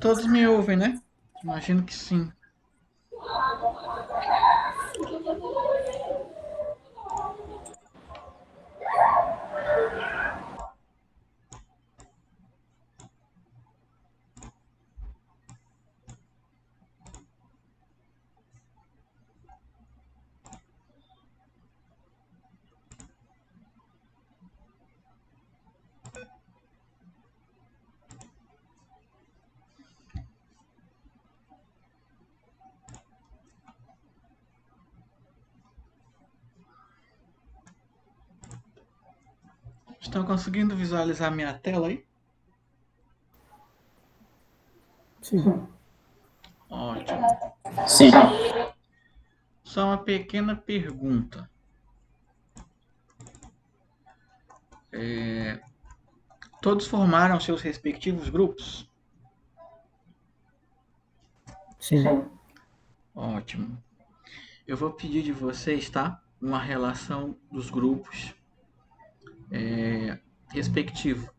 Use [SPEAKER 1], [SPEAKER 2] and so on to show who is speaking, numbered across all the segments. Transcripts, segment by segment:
[SPEAKER 1] Todos me ouvem, né? Imagino que sim. Estão conseguindo visualizar minha tela aí?
[SPEAKER 2] Sim.
[SPEAKER 1] Ótimo.
[SPEAKER 3] Sim.
[SPEAKER 1] Só uma pequena pergunta. Todos formaram seus respectivos grupos?
[SPEAKER 2] Sim.
[SPEAKER 1] Ótimo. Eu vou pedir de vocês, tá? Uma relação dos grupos respectivo.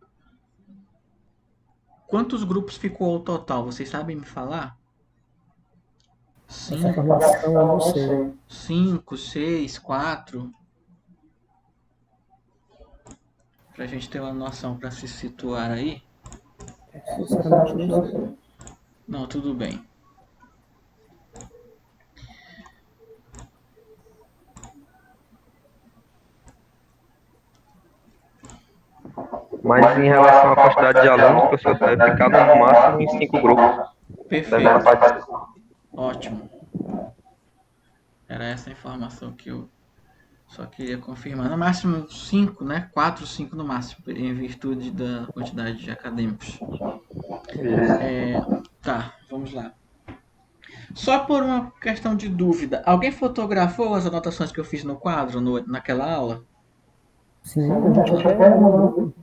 [SPEAKER 1] Quantos grupos ficou ao total? Vocês sabem me falar?
[SPEAKER 2] Essa
[SPEAKER 1] Cinco,
[SPEAKER 2] informação eu não sei.
[SPEAKER 1] cinco, seis, quatro? Pra gente ter uma noção para se situar aí.
[SPEAKER 2] Sinceramente, não sei.
[SPEAKER 1] Não, tudo bem.
[SPEAKER 4] Mas em relação à quantidade de alunos, professor, deve ficar no máximo em 5 grupos. Deve
[SPEAKER 1] Perfeito.
[SPEAKER 4] passar de 5.
[SPEAKER 1] Ótimo. Era essa a informação que eu só queria confirmar. No máximo 5, né? 4, 5 no máximo, em virtude da quantidade de acadêmicos.
[SPEAKER 4] Isso.
[SPEAKER 1] Tá, vamos lá. Só por uma questão de dúvida, alguém fotografou as anotações que eu fiz no quadro naquela aula?
[SPEAKER 2] Sim, a gente até mandou.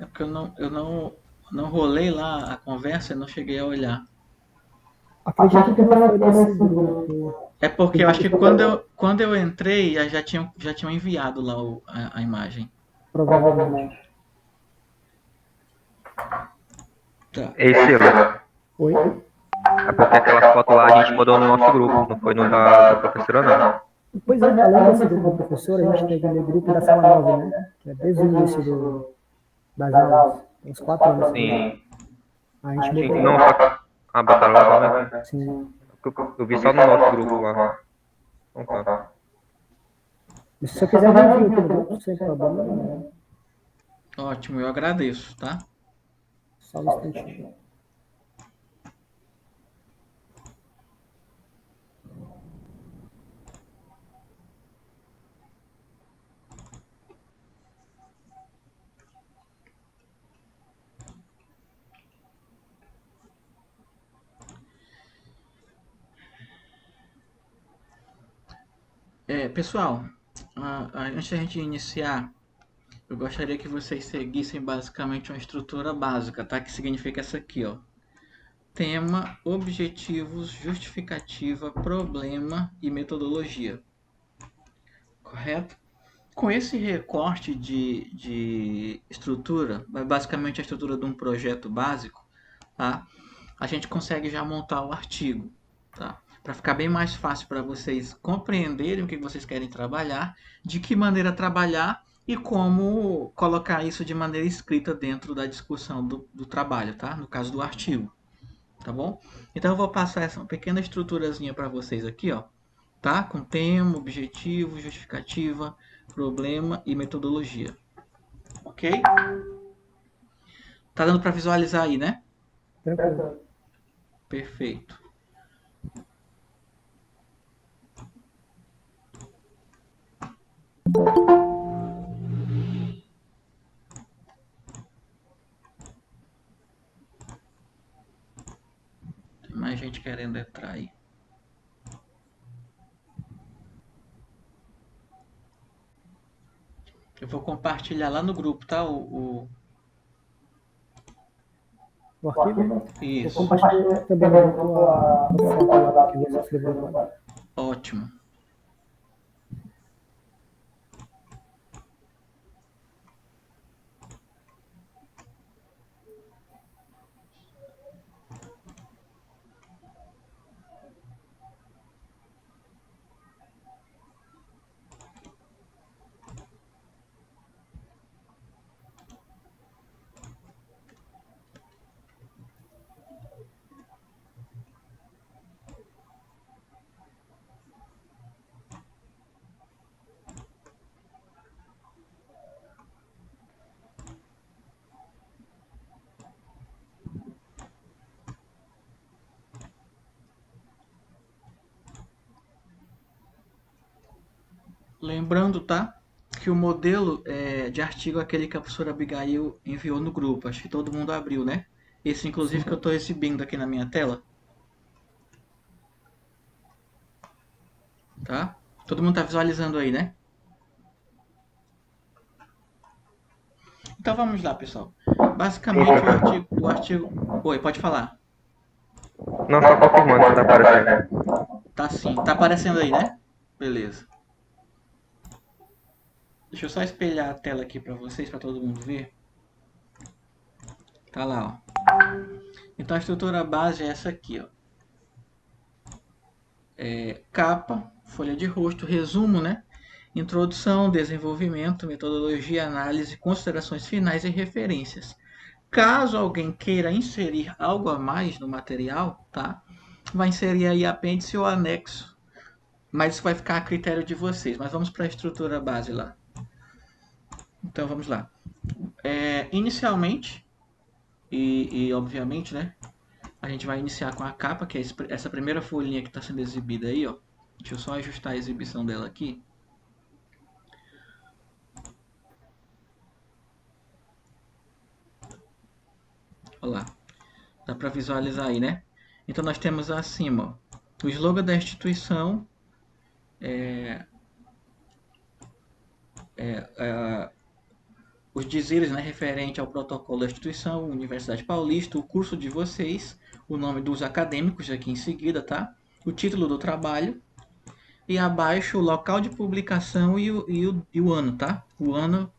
[SPEAKER 1] É porque eu não rolei lá a conversa e não cheguei a olhar.
[SPEAKER 2] Acredito que não foi nesse grupo.
[SPEAKER 1] É porque eu acho que quando eu entrei, já tinham enviado lá a imagem.
[SPEAKER 2] Provavelmente.
[SPEAKER 1] Tá.
[SPEAKER 4] Esse ano.
[SPEAKER 2] Oi?
[SPEAKER 4] É porque aquela foto lá a gente mandou no nosso grupo, não foi no da professora, não.
[SPEAKER 2] Pois é, além desse grupo do professor, a gente tem aquele grupo da sala 9, né? Que é desde o início das aulas. Tem uns 4 anos que tem.
[SPEAKER 4] Sim.
[SPEAKER 2] A gente
[SPEAKER 4] Sim.
[SPEAKER 2] botou
[SPEAKER 4] Não,
[SPEAKER 2] lá.
[SPEAKER 4] só. Ah, botaram lá também?
[SPEAKER 2] Sim.
[SPEAKER 4] Eu vi só no nosso grupo lá. Então tá.
[SPEAKER 2] E se você quiser, eu envio aqui no grupo, sem problema nenhum.
[SPEAKER 1] Ótimo, eu agradeço, tá?
[SPEAKER 2] Só um instantinho.
[SPEAKER 1] Pessoal, antes da gente iniciar, eu gostaria que vocês seguissem basicamente uma estrutura básica, tá? Que significa essa aqui, ó. Tema, objetivos, justificativa, problema e metodologia. Correto? Com esse recorte de estrutura, basicamente a estrutura de um projeto básico, tá? A gente consegue já montar o artigo, tá? Para ficar bem mais fácil para vocês compreenderem o que vocês querem trabalhar, de que maneira trabalhar e como colocar isso de maneira escrita dentro da discussão do trabalho, tá? No caso do artigo, tá bom? Então eu vou passar essa pequena estruturazinha para vocês aqui, ó, tá? Com tema, objetivo, justificativa, problema e metodologia, ok? Tá dando para visualizar aí, né?
[SPEAKER 2] Tranquilo.
[SPEAKER 1] Perfeito. Tem mais gente querendo entrar aí. Eu vou compartilhar lá no grupo, tá?
[SPEAKER 2] O arquivo? Vou
[SPEAKER 1] Isso.
[SPEAKER 2] compartilhar também no grupo a foto lá que você escreveu no quadro.
[SPEAKER 1] Ótimo. Lembrando, tá? Que o modelo de artigo é aquele que a professora Abigail enviou no grupo. Acho que todo mundo abriu, né? Esse, inclusive,
[SPEAKER 2] Sim.
[SPEAKER 1] que eu estou exibindo aqui na minha tela. Tá? Todo mundo está visualizando aí, né? Então vamos lá, pessoal. Basicamente, o artigo... Oi, pode falar.
[SPEAKER 4] Não, só confirmando se tá aparecendo.
[SPEAKER 1] Tá sim. Tá aparecendo aí, né? Beleza. Deixa eu só espelhar a tela aqui para vocês, para todo mundo ver. Tá lá, ó. Então a estrutura base é essa aqui, ó. Capa, folha de rosto, resumo, né? Introdução, desenvolvimento, metodologia, análise, considerações finais e referências. Caso alguém queira inserir algo a mais no material, tá? Vai inserir aí apêndice ou anexo, mas isso vai ficar a critério de vocês. Mas vamos para a estrutura base lá. Então vamos lá. Inicialmente, e obviamente, né? A gente vai iniciar com a capa, que é essa primeira folhinha que está sendo exibida aí, ó. Deixa eu só ajustar a exibição dela aqui. Olha lá. Dá para visualizar aí, né? Então nós temos acima ó, o slogan da instituição, os dizeres, né, referente ao protocolo da instituição, Universidade Paulista, o curso de vocês, o nome dos acadêmicos aqui em seguida, tá? O título do trabalho e abaixo o local de publicação e o ano, tá? O ano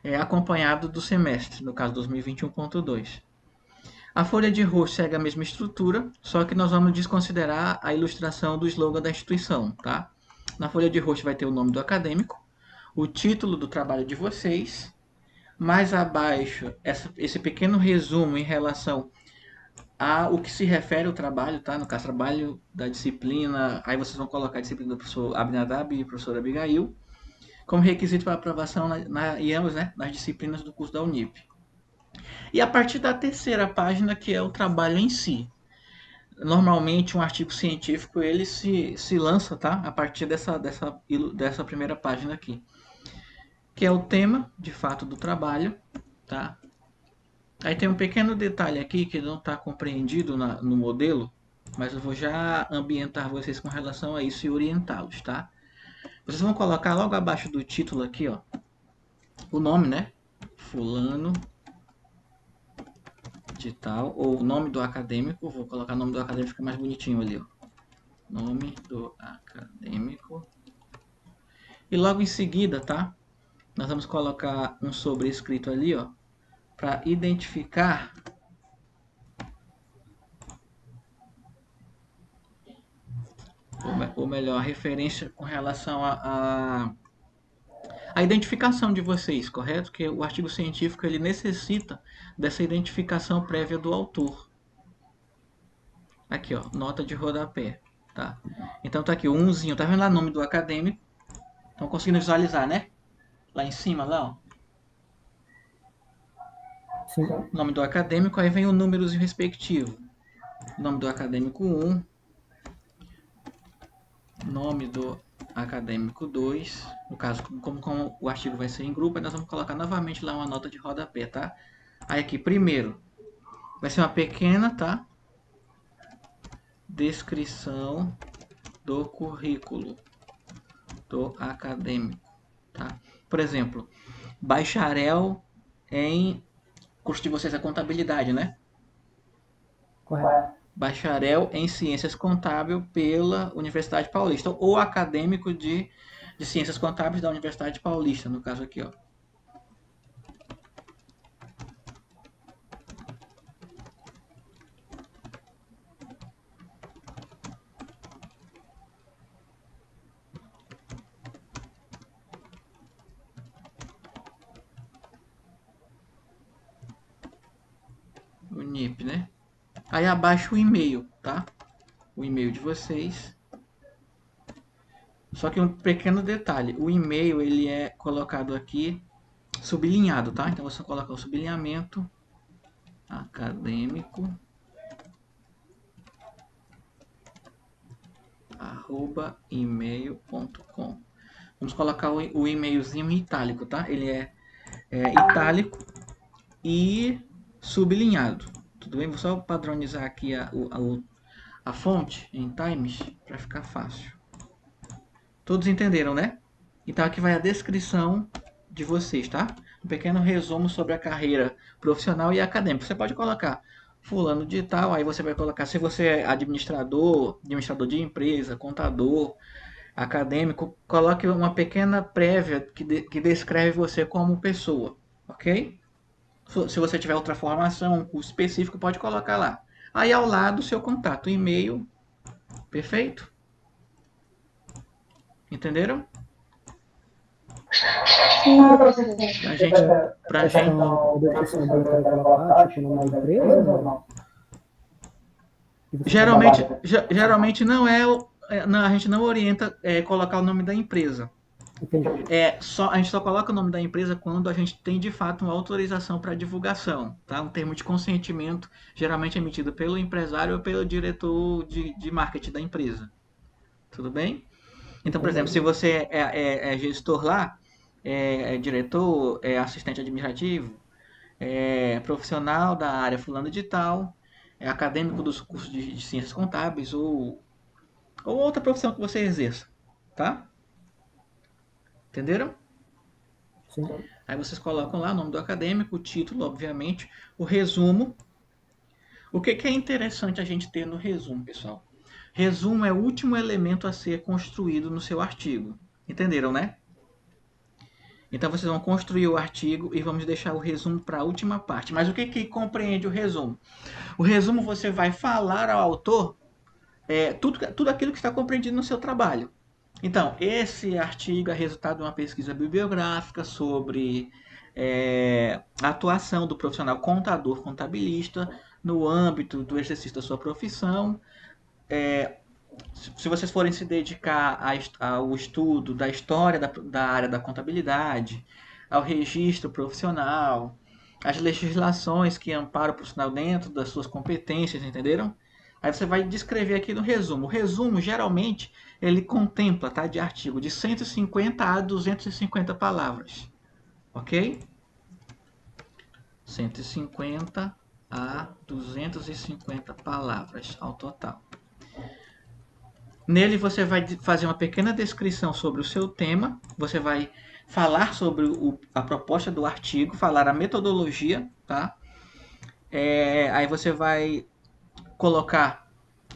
[SPEAKER 1] é acompanhado do semestre, no caso 2021.2. A folha de rosto segue a mesma estrutura, só que nós vamos desconsiderar a ilustração do slogan da instituição, tá? Na folha de rosto vai ter o nome do acadêmico, o título do trabalho de vocês, mais abaixo esse pequeno resumo em relação a o que se refere ao trabalho, tá? No caso, trabalho da disciplina, aí vocês vão colocar a disciplina do professor Abinadab e professor Abigail, como requisito para aprovação em ambas, né, nas disciplinas do curso da Unip. E a partir da terceira página, que é o trabalho em si. Normalmente, um artigo científico ele se lança, tá? A partir dessa primeira página aqui, que é o tema, de fato, do trabalho, tá? Aí tem um pequeno detalhe aqui que não está compreendido no modelo, mas eu vou já ambientar vocês com relação a isso e orientá-los, tá? Vocês vão colocar logo abaixo do título aqui, ó, o nome, né? Fulano de tal, ou o nome do acadêmico. Vou colocar o nome do acadêmico, fica mais bonitinho ali, ó. Nome do acadêmico. E logo em seguida, tá? Nós vamos colocar um sobrescrito ali, ó, para identificar ou melhor, a referência com relação a identificação de vocês, correto? Que o artigo científico ele necessita dessa identificação prévia do autor. Aqui, ó, nota de rodapé, tá? Então tá aqui o umzinho, tá vendo lá o nome do acadêmico? Estão conseguindo visualizar, né? Lá em cima, lá, ó.
[SPEAKER 2] Sim.
[SPEAKER 1] Nome do acadêmico, aí vem o númerozinho respectivo. Nome do acadêmico 1, nome do acadêmico 2. No caso, como o artigo vai ser em grupo, aí nós vamos colocar novamente lá uma nota de rodapé, tá? Aí aqui, primeiro, vai ser uma pequena, tá? Descrição do currículo do acadêmico, tá? Por exemplo, bacharel em curso de vocês é contabilidade, né?
[SPEAKER 2] Correto.
[SPEAKER 1] Bacharel em ciências contábil pela Universidade Paulista ou acadêmico de ciências contábeis da Universidade Paulista, no caso aqui, ó. O NIP, né? Aí abaixo o e-mail, tá? O e-mail de vocês. Só que um pequeno detalhe, o e-mail ele é colocado aqui sublinhado, tá? Então você coloca o sublinhamento acadêmico @email.com. Vamos colocar o e-mailzinho em itálico, tá? Ele é itálico e sublinhado. Tudo bem? Vou só padronizar aqui a fonte em Times para ficar fácil. Todos entenderam, né? Então aqui vai a descrição de vocês, tá? Um pequeno resumo sobre a carreira profissional e acadêmica. Você pode colocar fulano de tal, aí você vai colocar se você é administrador de empresa, contador, acadêmico, coloque uma pequena prévia que descreve você como pessoa, ok? Se você tiver outra formação, um curso específico, pode colocar lá. Aí ao lado o seu contato, e-mail, perfeito? Entenderam?
[SPEAKER 3] Sim, professor.
[SPEAKER 1] Pra gente,
[SPEAKER 2] A
[SPEAKER 1] pra gente,
[SPEAKER 2] questão da descrição do eu quero colocar, tipo, numa empresa, não? Que você
[SPEAKER 1] geralmente,
[SPEAKER 2] trabalha.
[SPEAKER 1] geralmente não não, a gente não orienta colocar o nome da empresa.
[SPEAKER 2] Entendi.
[SPEAKER 1] A gente só coloca o nome da empresa quando a gente tem de fato uma autorização para divulgação, tá? Um termo de consentimento geralmente emitido pelo empresário ou pelo diretor de marketing da empresa. Tudo bem? Então, por exemplo, se você é gestor lá, é diretor, é assistente administrativo, é profissional da área fulano de tal, é acadêmico dos cursos de ciências contábeis ou outra profissão que você exerça, tá? Entenderam?
[SPEAKER 2] Sim.
[SPEAKER 1] Aí vocês colocam lá o nome do acadêmico, o título, obviamente, o resumo. O que é interessante a gente ter no resumo, pessoal? Resumo é o último elemento a ser construído no seu artigo. Entenderam, né? Então vocês vão construir o artigo e vamos deixar o resumo para a última parte. Mas o que compreende o resumo? O resumo você vai falar ao autor tudo aquilo que está compreendido no seu trabalho. Então, esse artigo é resultado de uma pesquisa bibliográfica sobre a atuação do profissional contador contabilista no âmbito do exercício da sua profissão. Se vocês forem se dedicar ao estudo da história da área da contabilidade, ao registro profissional, às legislações que amparam o profissional dentro das suas competências, entenderam? Aí você vai descrever aqui no resumo. O resumo, geralmente, ele contempla, tá, de artigo de 150 a 250 palavras, ok? 150 a 250 palavras ao total. Nele você vai fazer uma pequena descrição sobre o seu tema, você vai falar sobre a proposta do artigo, falar a metodologia, tá? Aí você vai colocar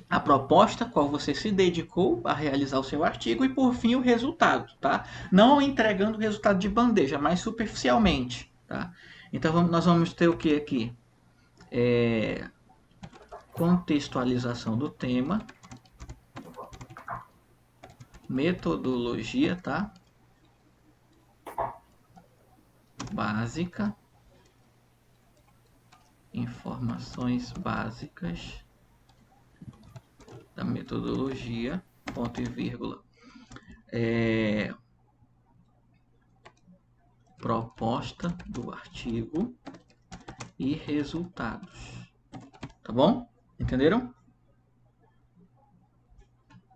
[SPEAKER 1] a proposta, qual você se dedicou a realizar o seu artigo e por fim o resultado, tá? Não entregando o resultado de bandeja, mas superficialmente, tá? Então nós vamos ter o que aqui? Contextualização do tema, metodologia, tá? Básica, informações básicas da metodologia, ponto e vírgula, proposta do artigo e resultados, tá bom? Entenderam?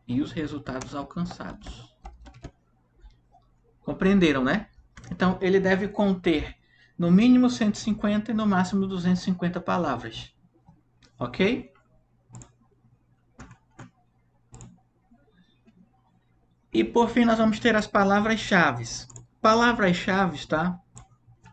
[SPEAKER 1] E os resultados alcançados. Compreenderam, né? Então, ele deve conter no mínimo 150 e no máximo 250 palavras. Ok? E por fim, nós vamos ter as palavras-chave. Palavras-chave, tá?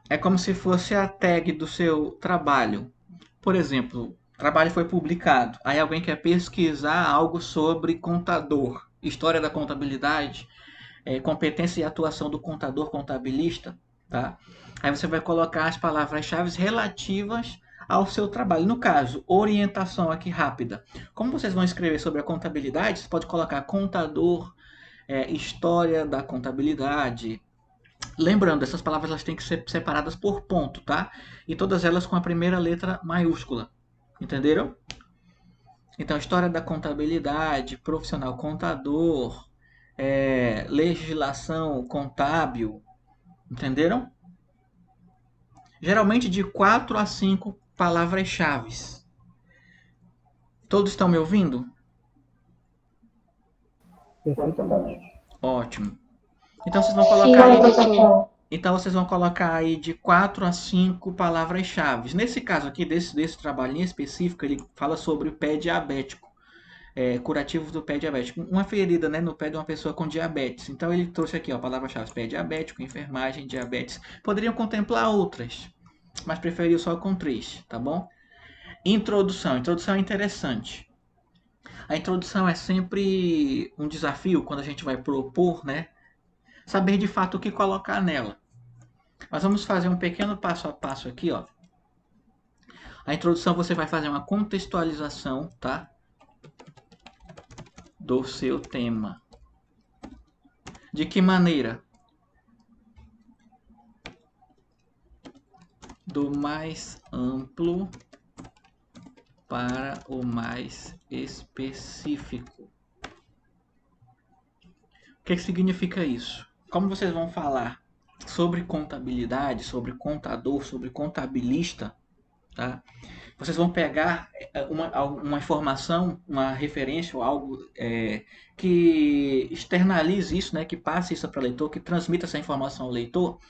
[SPEAKER 1] É como se fosse a tag do seu trabalho. Por exemplo, o trabalho foi publicado. Aí alguém quer pesquisar algo sobre contador, história da contabilidade, competência e atuação do contador contabilista, tá? Aí você vai colocar as palavras-chave relativas ao seu trabalho. No caso, orientação aqui rápida. Como vocês vão escrever sobre a contabilidade, você pode colocar contador, história da contabilidade. Lembrando, essas palavras elas têm que ser separadas por ponto, tá? E todas elas com a primeira letra maiúscula. Entenderam? Então, história da contabilidade, profissional contador, legislação contábil, entenderam? Geralmente de 4 a 5 palavras-chave. Todos estão me ouvindo?
[SPEAKER 2] Perfeitamente.
[SPEAKER 1] Ótimo. Então vocês vão
[SPEAKER 3] Sim,
[SPEAKER 1] colocar aí,
[SPEAKER 3] professor.
[SPEAKER 1] então vocês vão colocar aí de 4 a 5 palavras-chave. Nesse caso aqui, desse trabalhinho específico, ele fala sobre o pé diabético, curativos do pé diabético. Uma ferida, né, no pé de uma pessoa com diabetes. Então ele trouxe aqui, ó, palavras-chave: pé diabético, enfermagem, diabetes. Poderiam contemplar outras, mas preferiu só com 3, tá bom? Introdução. Introdução é interessante. A introdução é sempre um desafio quando a gente vai propor, né? Saber de fato o que colocar nela. Nós vamos fazer um pequeno passo a passo aqui, ó. A introdução você vai fazer uma contextualização, tá? Do seu tema. De que maneira? Do mais amplo para o mais específico. O que significa isso? Como vocês vão falar sobre contabilidade, sobre contador, sobre contabilista, tá? Vocês vão pegar uma informação, uma referência ou algo que externalize isso, né? Que passe isso para o leitor, que transmita essa informação ao leitor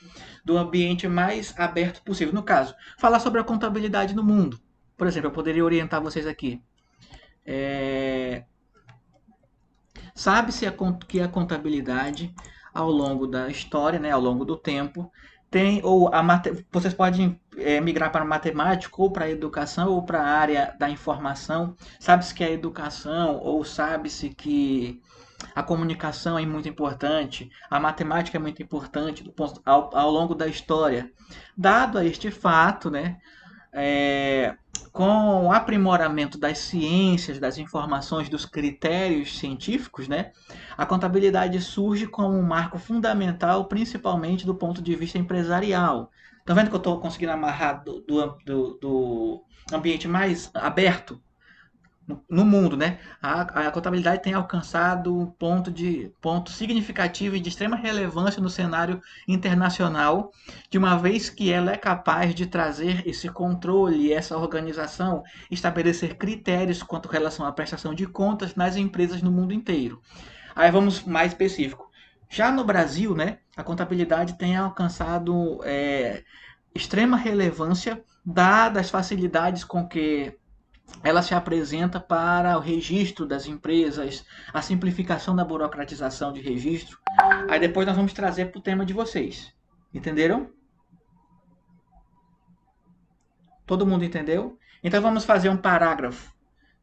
[SPEAKER 1] do ambiente mais aberto possível. No caso, falar sobre a contabilidade no mundo. Por exemplo, eu poderia orientar vocês aqui. Sabe-se que a contabilidade, ao longo da história, né, ao longo do tempo, tem vocês podem migrar para matemática ou para a educação ou para a área da informação. Sabe-se que a educação ou sabe-se que a comunicação é muito importante, a matemática é muito importante ao longo da história. Dado a este fato, né, com o aprimoramento das ciências, das informações, dos critérios científicos, né, a contabilidade surge como um marco fundamental, principalmente do ponto de vista empresarial. Estão vendo que eu estou conseguindo amarrar do ambiente mais aberto no mundo, né? A contabilidade tem alcançado um ponto significativo e de extrema relevância no cenário internacional, de uma vez que ela é capaz de trazer esse controle, essa organização, estabelecer critérios quanto à relação à prestação de contas nas empresas no mundo inteiro. Aí vamos mais específico. Já no Brasil, né, a contabilidade tem alcançado extrema relevância, dadas as facilidades com que ela se apresenta para o registro das empresas, a simplificação da burocratização de registro. Aí depois nós vamos trazer para o tema de vocês. Entenderam? Todo mundo entendeu? Então vamos fazer um parágrafo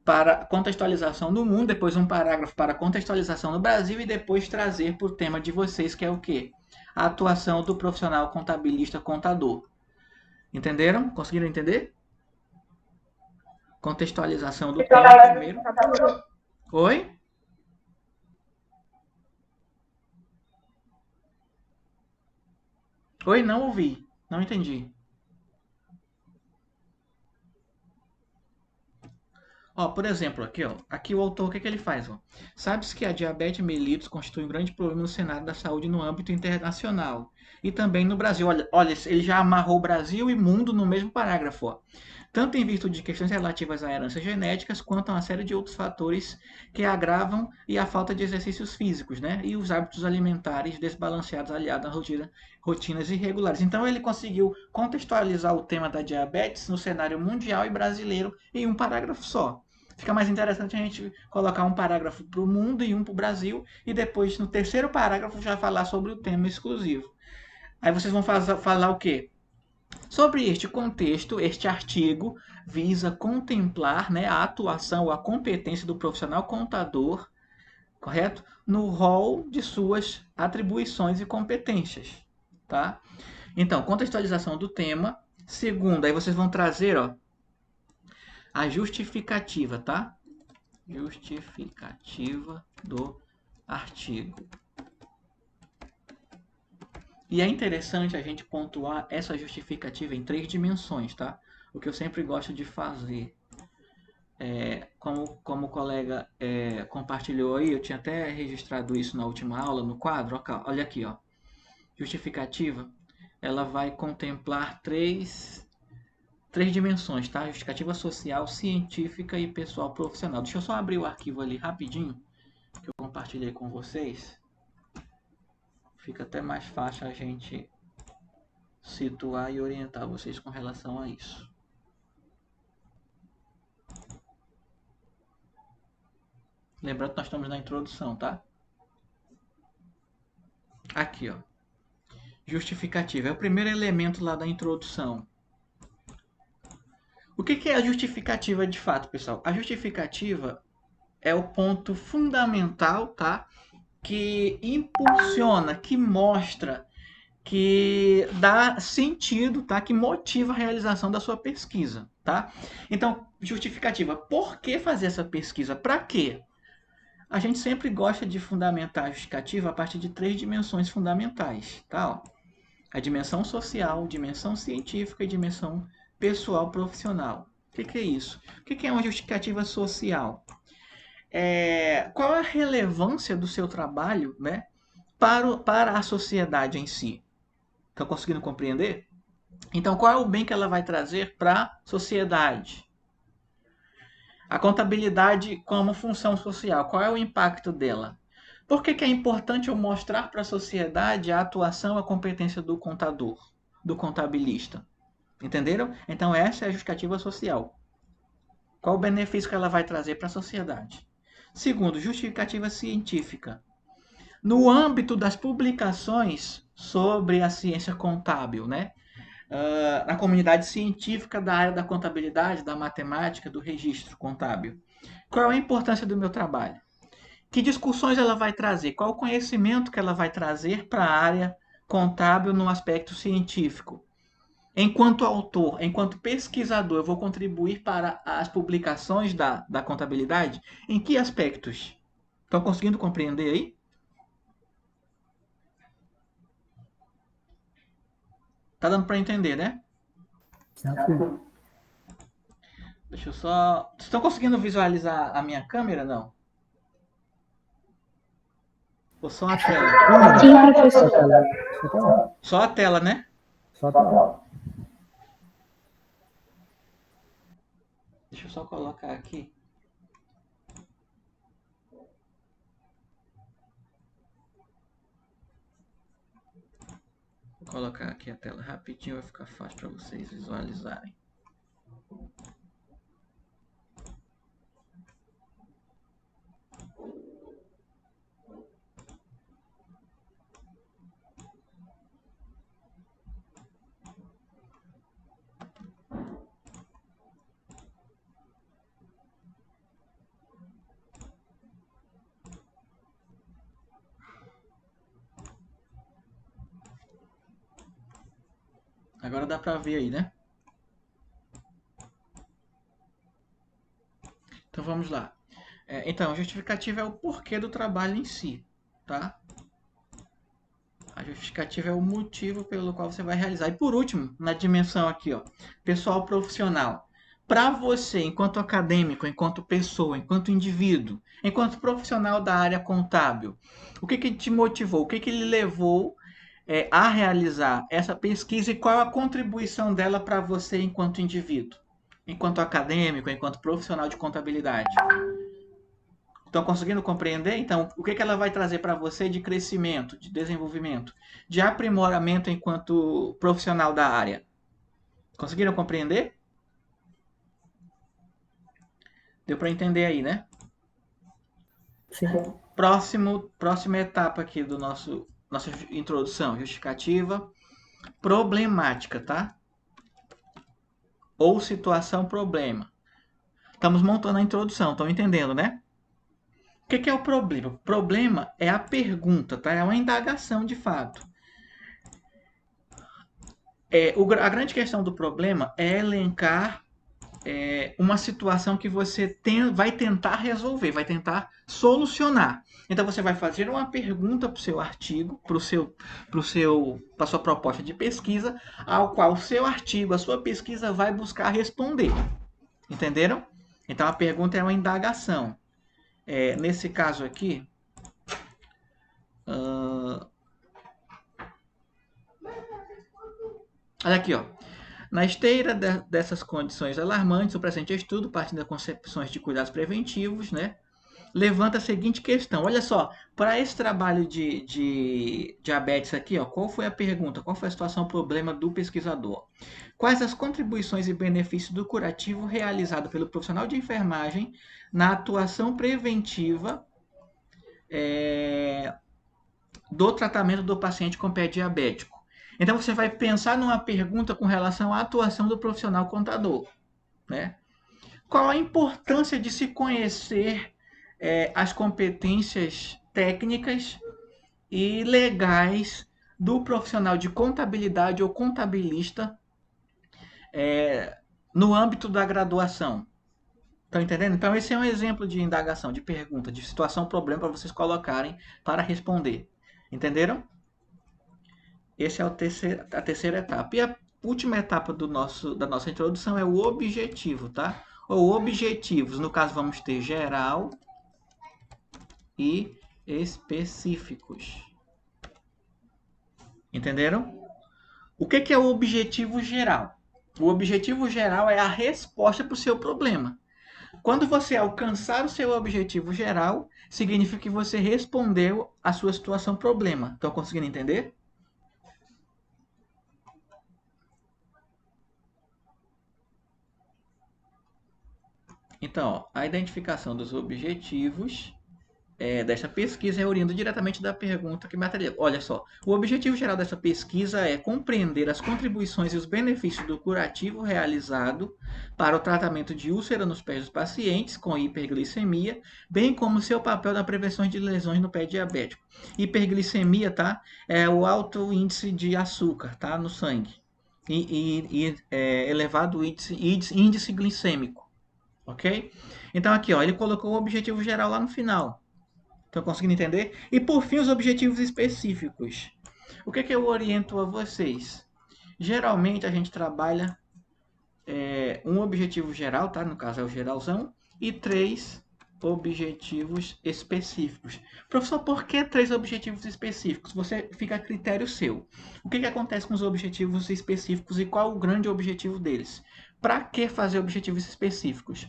[SPEAKER 1] para contextualização do mundo, depois um parágrafo para contextualização no Brasil e depois trazer para o tema de vocês, que é o quê? A atuação do profissional contabilista contador. Entenderam? Conseguiram entender? Contextualização do tema primeiro. Oi? Oi, não ouvi. Não entendi. Ó, por exemplo, aqui, ó, aqui o autor, o que ele faz? Sabe-se que a diabetes mellitus constitui um grande problema no cenário da saúde no âmbito internacional e também no Brasil. Olha, ele já amarrou Brasil e mundo no mesmo parágrafo, ó. Tanto em virtude de questões relativas a heranças genéticas, quanto a uma série de outros fatores que agravam e a falta de exercícios físicos, né? E os hábitos alimentares desbalanceados aliados a rotinas irregulares. Então ele conseguiu contextualizar o tema da diabetes no cenário mundial e brasileiro em um parágrafo só. Fica mais interessante a gente colocar um parágrafo para o mundo e um para o Brasil, e depois, no terceiro parágrafo, já falar sobre o tema exclusivo. Aí vocês vão falar o quê? Sobre este contexto, este artigo visa contemplar, né, a atuação ou a competência do profissional contador, correto? No rol de suas atribuições e competências, tá? Então, contextualização do tema. Segundo, aí vocês vão trazer, ó, a justificativa, tá? Justificativa do artigo. E é interessante a gente pontuar essa justificativa em 3 dimensões, tá? O que eu sempre gosto de fazer. Como o colega compartilhou aí, eu tinha até registrado isso na última aula, no quadro. Olha aqui, ó. Justificativa, ela vai contemplar três dimensões, tá? Justificativa social, científica e pessoal profissional. Deixa eu só abrir o arquivo ali rapidinho, que eu compartilhei com vocês. Fica até mais fácil a gente situar e orientar vocês com relação a isso. Lembrando que nós estamos na introdução, tá? Aqui, ó. Justificativa. É o primeiro elemento lá da introdução. O que é a justificativa de fato, pessoal? A justificativa é o ponto fundamental, tá? Que impulsiona, que mostra, que dá sentido, tá? Que motiva a realização da sua pesquisa, tá? Então, justificativa. Por que fazer essa pesquisa? Para quê? A gente sempre gosta de fundamentar a justificativa a partir de 3 dimensões fundamentais, tá? Ó, a dimensão social, dimensão científica e dimensão pessoal profissional. O que é isso? O que é uma justificativa social? Qual a relevância do seu trabalho, né, para a sociedade em si? Estão conseguindo compreender? Então, qual é o bem que ela vai trazer para a sociedade? A contabilidade como função social, qual é o impacto dela? Por que é importante eu mostrar para a sociedade a atuação, a competência do contador, do contabilista? Entenderam? Então, essa é a justificativa social. Qual o benefício que ela vai trazer para a sociedade? Segundo, justificativa científica. No âmbito das publicações sobre a ciência contábil, né? Na comunidade científica da área da contabilidade, da matemática, do registro contábil. Qual é a importância do meu trabalho? Que discussões ela vai trazer? Qual o conhecimento que ela vai trazer para a área contábil no aspecto científico? Enquanto autor, enquanto pesquisador, eu vou contribuir para as publicações da contabilidade? Em que aspectos? Estão conseguindo compreender aí? Tá dando para entender, né?
[SPEAKER 2] Certo?
[SPEAKER 1] Deixa eu só... Vocês estão conseguindo visualizar a minha câmera, não? Ou só a tela?
[SPEAKER 2] Sim, professor.
[SPEAKER 1] Só a tela, né?
[SPEAKER 2] Só tá.
[SPEAKER 1] Deixa eu só colocar aqui. Vou colocar aqui a tela rapidinho, vai ficar fácil para vocês visualizarem. Agora dá para ver aí, né? Então vamos lá. Então, a justificativa é o porquê do trabalho em si, tá? A justificativa é o motivo pelo qual você vai realizar. E por último, na dimensão aqui, ó, pessoal profissional. Para você, enquanto acadêmico, enquanto pessoa, enquanto indivíduo, enquanto profissional da área contábil, o que te motivou? O que lhe levou a realizar essa pesquisa e qual a contribuição dela para você enquanto indivíduo, enquanto acadêmico, enquanto profissional de contabilidade? Estão conseguindo compreender? Então, o que ela vai trazer para você de crescimento, de desenvolvimento, de aprimoramento enquanto profissional da área? Conseguiram compreender? Deu para entender aí, né?
[SPEAKER 2] Sim.
[SPEAKER 1] Próxima etapa aqui do nossa introdução, justificativa problemática, tá? Ou situação problema. Estamos montando a introdução, estão entendendo, né? O que é o problema? O problema é a pergunta, tá? É uma indagação de fato. A grande questão do problema é elencar uma situação que você vai tentar resolver, vai tentar solucionar. Então você vai fazer uma pergunta para o seu artigo, para a sua proposta de pesquisa, ao qual o seu artigo, a sua pesquisa vai buscar responder. Entenderam? Então a pergunta é uma indagação. Nesse caso aqui, olha aqui, ó. Na esteira dessas condições alarmantes, o presente estudo, partindo das concepções de cuidados preventivos, né, levanta a seguinte questão. Olha só, para esse trabalho de diabetes aqui, ó, qual foi a pergunta? Qual foi a situação, problema do pesquisador? Quais as contribuições e benefícios do curativo realizado pelo profissional de enfermagem na atuação preventiva do tratamento do paciente com pé diabético? Então você vai pensar numa pergunta com relação à atuação do profissional contador, né? Qual a importância de se conhecer as competências técnicas e legais do profissional de contabilidade ou contabilista no âmbito da graduação? Estão entendendo? Então, esse é um exemplo de indagação, de pergunta, de situação, problema para vocês colocarem para responder. Entenderam? Essa é a terceira etapa. E a última etapa da nossa introdução é o objetivo, tá? Ou objetivos. No caso, vamos ter geral e específicos. Entenderam? O que é o objetivo geral? O objetivo geral é a resposta para o seu problema. Quando você alcançar o seu objetivo geral, significa que você respondeu à sua situação problema. Estão conseguindo entender? Então, ó, a identificação dos objetivos dessa pesquisa é oriunda diretamente da pergunta que material. Olha só, o objetivo geral dessa pesquisa é compreender as contribuições e os benefícios do curativo realizado para o tratamento de úlcera nos pés dos pacientes com hiperglicemia, bem como seu papel na prevenção de lesões no pé diabético. Hiperglicemia, tá? É o alto índice de açúcar, tá? No sangue. E elevado índice glicêmico, ok? Então aqui, ó, ele colocou o objetivo geral lá no final. Estão conseguindo entender? E por fim, os objetivos específicos. O que eu oriento a vocês? Geralmente a gente trabalha um objetivo geral, tá? No caso é o geralzão, e 3 objetivos específicos. Professor, por que 3 objetivos específicos? Você fica a critério seu. O que acontece com os objetivos específicos e qual o grande objetivo deles? Para que fazer objetivos específicos?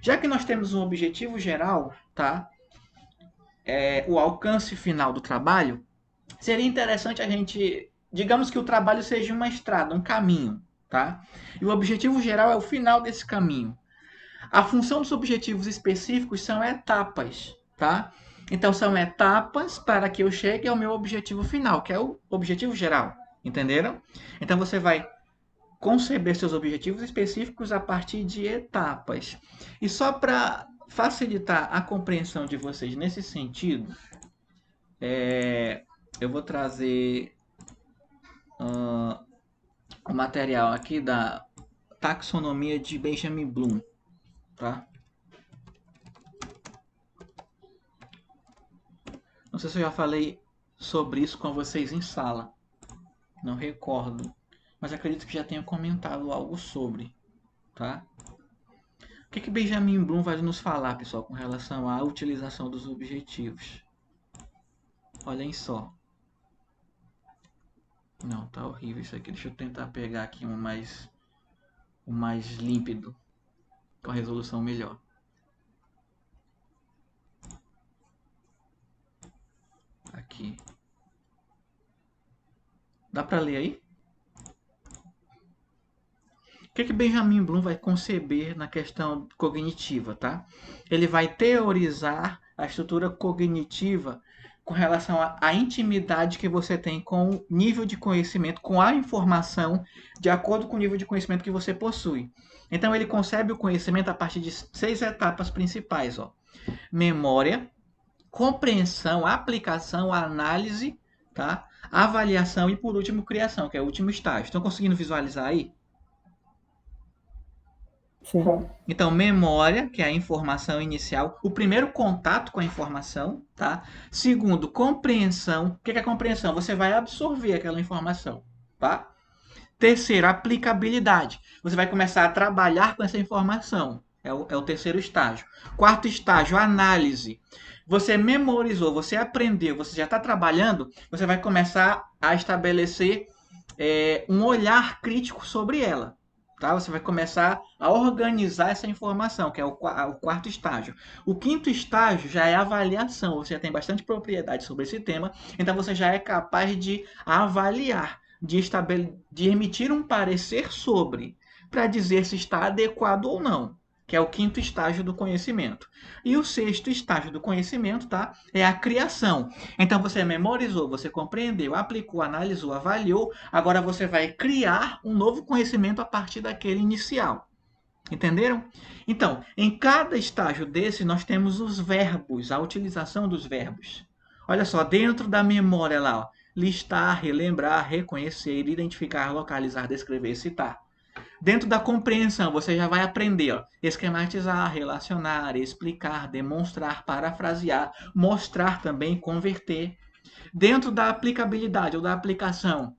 [SPEAKER 1] Já que nós temos um objetivo geral, tá? O alcance final do trabalho, seria interessante a gente, digamos que o trabalho seja uma estrada, um caminho, tá? E o objetivo geral é o final desse caminho. A função dos objetivos específicos são etapas, tá? Então são etapas para que eu chegue ao meu objetivo final, que é o objetivo geral, entenderam? Então você vai conceber seus objetivos específicos a partir de etapas. E só para facilitar a compreensão de vocês nesse sentido, eu vou trazer o material aqui da taxonomia de Benjamin Bloom, tá? Não sei se eu já falei sobre isso com vocês em sala, não recordo, mas acredito que já tenha comentado algo sobre, tá? O que Benjamin Bloom vai nos falar, pessoal, com relação à utilização dos objetivos? Olhem só. Não, tá horrível isso aqui. Deixa eu tentar pegar aqui um mais límpido, com a resolução melhor. Aqui. Dá para ler aí? O que Benjamin Bloom vai conceber na questão cognitiva, tá? Ele vai teorizar a estrutura cognitiva com relação à intimidade que você tem com o nível de conhecimento, com a informação, de acordo com o nível de conhecimento que você possui. Então ele concebe o conhecimento a partir de 6 etapas principais, ó. Memória, compreensão, aplicação, análise, tá? Avaliação e, por último, criação, que é o último estágio. Estão conseguindo visualizar aí?
[SPEAKER 2] Sim.
[SPEAKER 1] Então, memória, que é a informação inicial, o primeiro contato com a informação, tá? Segundo, compreensão. O que é compreensão? Você vai absorver aquela informação, tá? Terceiro, aplicabilidade. Você vai começar a trabalhar com essa informação. É o terceiro estágio. Quarto estágio, análise. Você memorizou, você aprendeu, você já está trabalhando, você vai começar a estabelecer um olhar crítico sobre ela. Tá? Você vai começar a organizar essa informação, que é o quarto estágio. O quinto estágio já é a avaliação. Você já tem bastante propriedade sobre esse tema, então você já é capaz de avaliar, de emitir um parecer sobre, para dizer se está adequado ou não, que é o quinto estágio do conhecimento. E o sexto estágio do conhecimento, tá? É a criação. Então você memorizou, você compreendeu, aplicou, analisou, avaliou. Agora você vai criar um novo conhecimento a partir daquele inicial. Entenderam? Então, em cada estágio desse, nós temos os verbos, a utilização dos verbos. Olha só, dentro da memória lá, ó, listar, relembrar, reconhecer, identificar, localizar, descrever, citar. Dentro da compreensão, você já vai aprender, ó, esquematizar, relacionar, explicar, demonstrar, parafrasear, mostrar também, converter. Dentro da aplicabilidade ou da aplicação,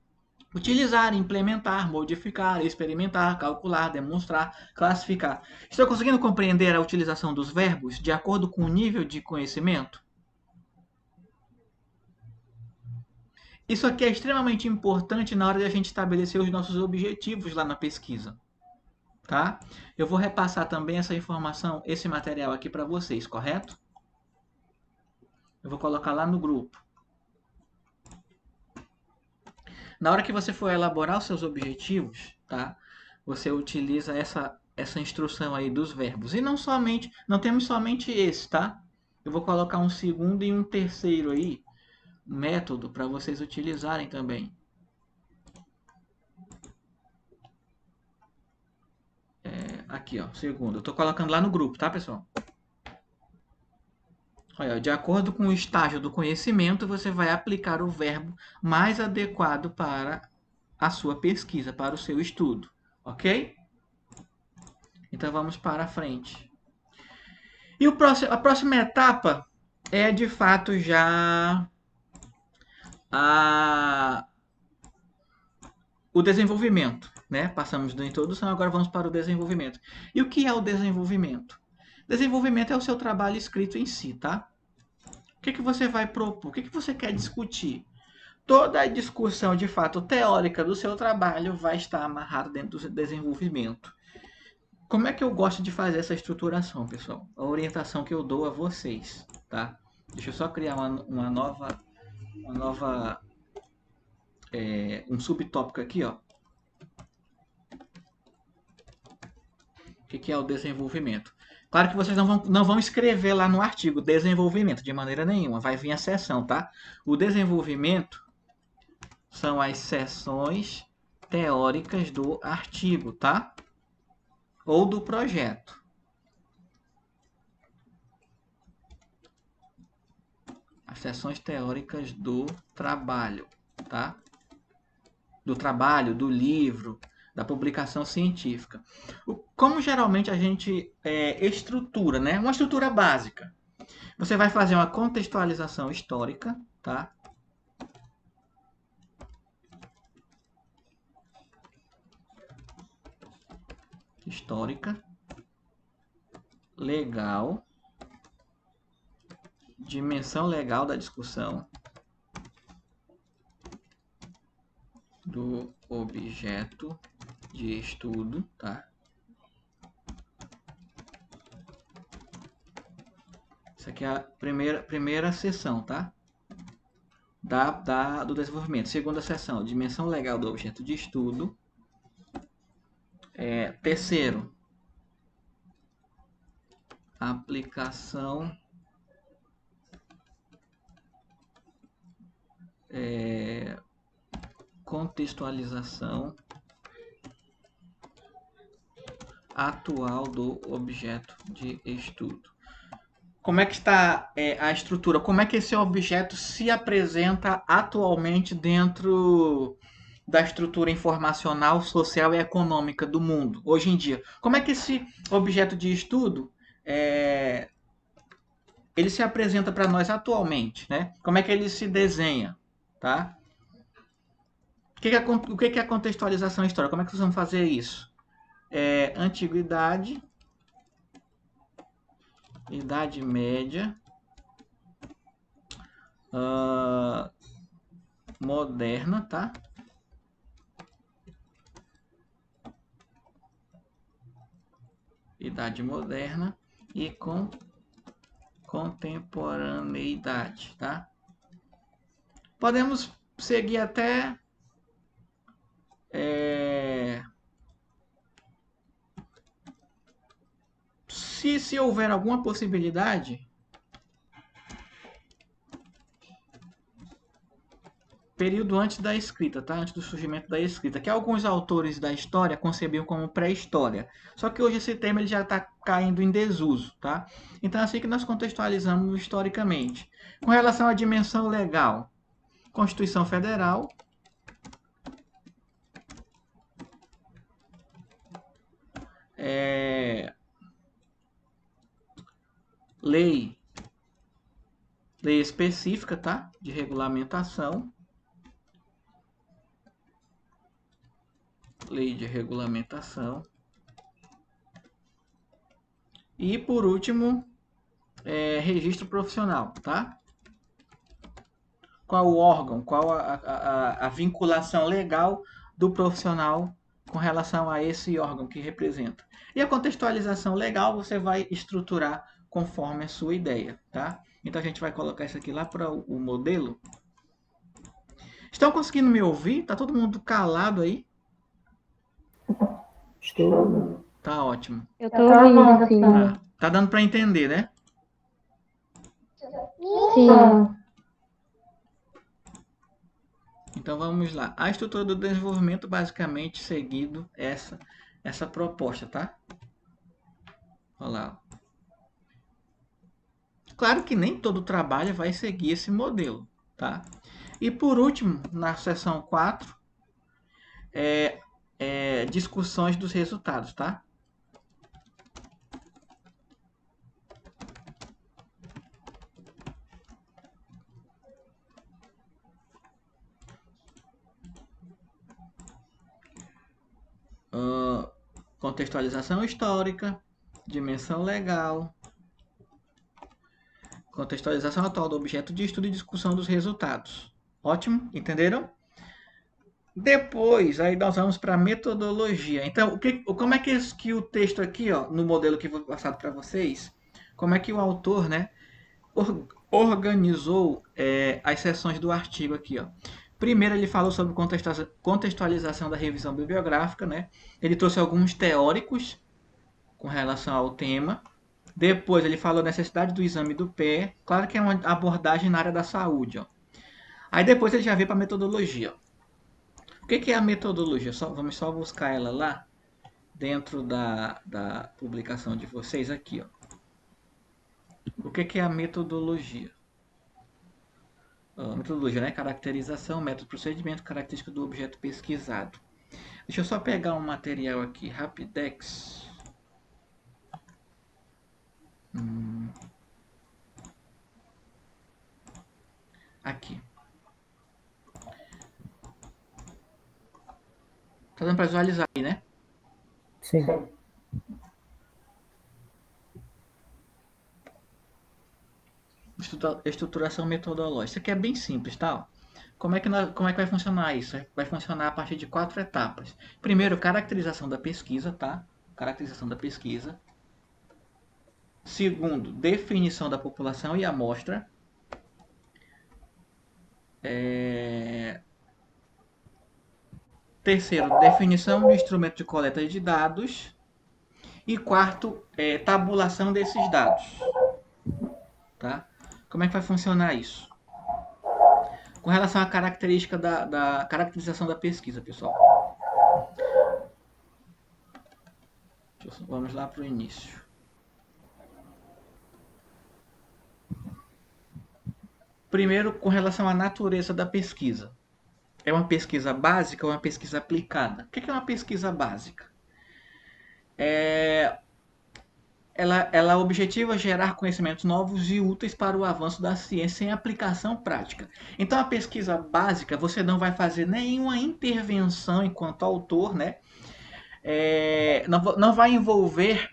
[SPEAKER 1] utilizar, implementar, modificar, experimentar, calcular, demonstrar, classificar. Estou conseguindo compreender a utilização dos verbos de acordo com o nível de conhecimento? Isso aqui é extremamente importante na hora de a gente estabelecer os nossos objetivos lá na pesquisa. Tá? Eu vou repassar também essa informação, esse material aqui para vocês, correto? Eu vou colocar lá no grupo. Na hora que você for elaborar os seus objetivos, tá? Você utiliza essa instrução aí dos verbos. E não temos somente esse, tá? Eu vou colocar um segundo e um terceiro aí, método para vocês utilizarem também. Aqui, ó, segundo. Eu tô colocando lá no grupo, tá, pessoal? Olha, de acordo com o estágio do conhecimento, você vai aplicar o verbo mais adequado para a sua pesquisa, para o seu estudo, ok? Então vamos para frente. E a próxima etapa é de fato já a, o desenvolvimento, né? Passamos da introdução, agora vamos para o desenvolvimento. E o que é o desenvolvimento? Desenvolvimento é o seu trabalho escrito em si, tá? O que você vai propor? O que você quer discutir? Toda a discussão de fato teórica do seu trabalho vai estar amarrada dentro do desenvolvimento. Como é que eu gosto de fazer essa estruturação, pessoal? A orientação que eu dou a vocês, tá? Deixa eu só criar uma nova um subtópico aqui, ó. O que é o desenvolvimento? Claro que vocês não vão escrever lá no artigo desenvolvimento de maneira nenhuma, vai vir a seção, tá? O desenvolvimento são as seções teóricas do artigo, tá? Ou do projeto. As seções teóricas do trabalho, tá? Do trabalho, do livro, da publicação científica. Como geralmente a gente estrutura, né? Uma estrutura básica. Você vai fazer uma contextualização histórica, tá? Histórica, legal, dimensão legal da discussão, do objeto de estudo, tá? Isso aqui é a primeira seção, tá? Do desenvolvimento. Segunda seção, dimensão legal do objeto de estudo. Terceiro, aplicação contextualização atual do objeto de estudo. Como é que está a estrutura? Como é que esse objeto se apresenta atualmente dentro da estrutura informacional, social e econômica do mundo, hoje em dia? Como é que esse objeto de estudo ele se apresenta para nós atualmente, né? Como é que ele se desenha, tá? O que é a contextualização histórica? Como é que vocês vão fazer isso? Antiguidade, Idade Média, moderna, tá? Idade Moderna e Contemporaneidade, tá? Podemos seguir até se houver alguma possibilidade, período antes da escrita, tá? Antes do surgimento da escrita, que alguns autores da história concebiam como pré-história. Só que hoje esse termo ele já está caindo em desuso, tá? Então é assim que nós contextualizamos historicamente. Com relação à dimensão legal, Constituição Federal, lei específica, tá? De regulamentação. Lei de regulamentação. E por último, registro profissional, tá? Qual o órgão, qual a vinculação legal do profissional com relação a esse órgão que representa. E a contextualização legal você vai estruturar conforme a sua ideia, tá? Então a gente vai colocar isso aqui lá para o modelo. Estão conseguindo me ouvir? Tá todo mundo calado aí?
[SPEAKER 2] Estou.
[SPEAKER 1] Tá ótimo.
[SPEAKER 3] Eu tô ouvindo, sim.
[SPEAKER 1] Tá dando para entender, né?
[SPEAKER 3] Sim.
[SPEAKER 1] Então vamos lá. A estrutura do desenvolvimento basicamente seguindo essa proposta, tá? Olha lá. Claro que nem todo trabalho vai seguir esse modelo, tá? E por último, na seção 4, discussões dos resultados, tá? Contextualização histórica, dimensão legal, contextualização atual do objeto de estudo e discussão dos resultados. Ótimo, entenderam? Depois, aí nós vamos para a metodologia. Então, como é que o texto aqui, ó, no modelo que foi passado para vocês, como é que o autor, né, organizou as seções do artigo aqui, ó. Primeiro ele falou sobre contextualização da revisão bibliográfica, né? Ele trouxe alguns teóricos com relação ao tema. Depois ele falou da necessidade do exame do pé. Claro que é uma abordagem na área da saúde, ó. Aí depois ele já veio para a metodologia. O que é a metodologia? Vamos só buscar ela lá dentro da publicação de vocês aqui, ó. O que é a metodologia? Metodologia, né? Caracterização, método, procedimento, característica do objeto pesquisado. Deixa eu só pegar um material aqui, Rapidex. Aqui. Tá dando para visualizar aí, né?
[SPEAKER 2] Sim.
[SPEAKER 1] Estruturação metodológica. Isso aqui é bem simples, tá? Como é que vai funcionar isso? Vai funcionar a partir de 4 etapas. Primeiro, caracterização da pesquisa, tá? Caracterização da pesquisa. Segundo, definição da população e amostra. Terceiro, definição do instrumento de coleta de dados. E quarto, tabulação desses dados. Tá? Como é que vai funcionar isso? Com relação à característica da caracterização da pesquisa, pessoal. Vamos lá para o início. Primeiro, com relação à natureza da pesquisa. É uma pesquisa básica ou uma pesquisa aplicada? O que é uma pesquisa básica? Ela objetiva gerar conhecimentos novos e úteis para o avanço da ciência em aplicação prática. Então, a pesquisa básica, você não vai fazer nenhuma intervenção enquanto autor, né? Não vai envolver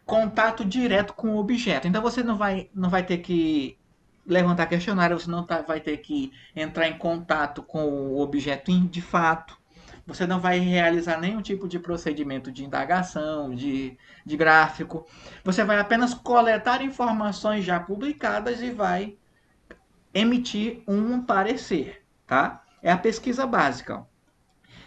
[SPEAKER 1] contato direto com o objeto. Então, você não vai ter que levantar questionário, você não vai ter que entrar em contato com o objeto de fato. Você não vai realizar nenhum tipo de procedimento de indagação, de gráfico. Você vai apenas coletar informações já publicadas e vai emitir um parecer, tá? É a pesquisa básica.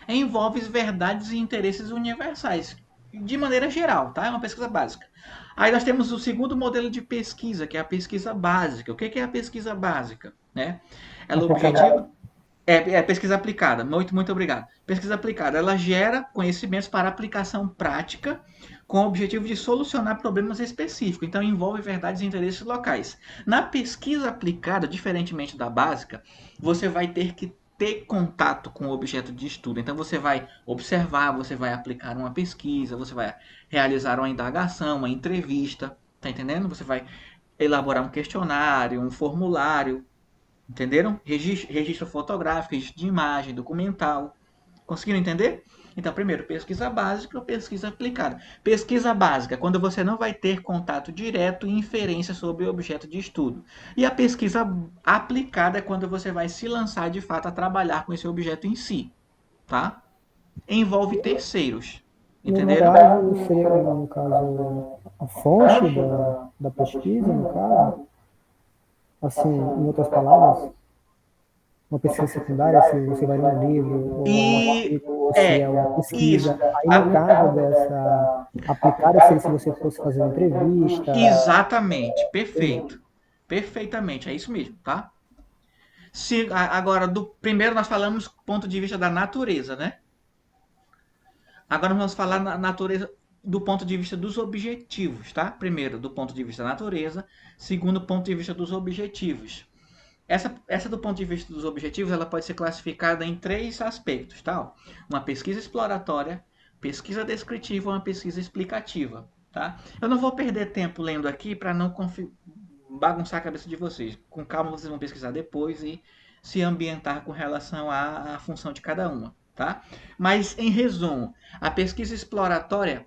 [SPEAKER 1] Envolve verdades e interesses universais, de maneira geral, tá? É uma pesquisa básica. Aí nós temos o segundo modelo de pesquisa, que é a pesquisa básica. O que é a pesquisa básica? Né? Ela objetiva é pesquisa aplicada. Muito obrigado. Pesquisa aplicada, ela gera conhecimentos para aplicação prática com o objetivo de solucionar problemas específicos. Então, envolve verdades e interesses locais. Na pesquisa aplicada, diferentemente da básica, você vai ter que ter contato com o objeto de estudo. Então, você vai observar, você vai aplicar uma pesquisa, você vai realizar uma indagação, uma entrevista, tá entendendo? Você vai elaborar um questionário, um formulário, entenderam? Registro fotográfico, registro de imagem, documental. Conseguiram entender? Então, primeiro, pesquisa básica ou pesquisa aplicada. Pesquisa básica, quando você não vai ter contato direto e inferência sobre o objeto de estudo. E a pesquisa aplicada é quando você vai se lançar de fato a trabalhar com esse objeto em si, tá? Envolve terceiros. Entenderam?
[SPEAKER 2] Seria, no caso, a fonte da pesquisa, no caso, assim, em outras palavras, uma pesquisa secundária, se você vai ler um livro, ou um artigo, ou se é uma pesquisa.
[SPEAKER 1] Isso.
[SPEAKER 2] Aí, no caso dessa aplicada, seria se você fosse fazer uma entrevista.
[SPEAKER 1] Exatamente, perfeito. Perfeitamente, é isso mesmo, tá? Agora, primeiro nós falamos do ponto de vista da natureza, né? Agora nós vamos falar na natureza do ponto de vista dos objetivos, tá? Primeiro, do ponto de vista da natureza. Segundo, do ponto de vista dos objetivos. Essa do ponto de vista dos objetivos, ela pode ser classificada em três aspectos, tá? Uma pesquisa exploratória, pesquisa descritiva e uma pesquisa explicativa, tá? Eu não vou perder tempo lendo aqui para não bagunçar a cabeça de vocês. Com calma vocês vão pesquisar depois e se ambientar com relação à função de cada uma, tá? Mas em resumo, a pesquisa exploratória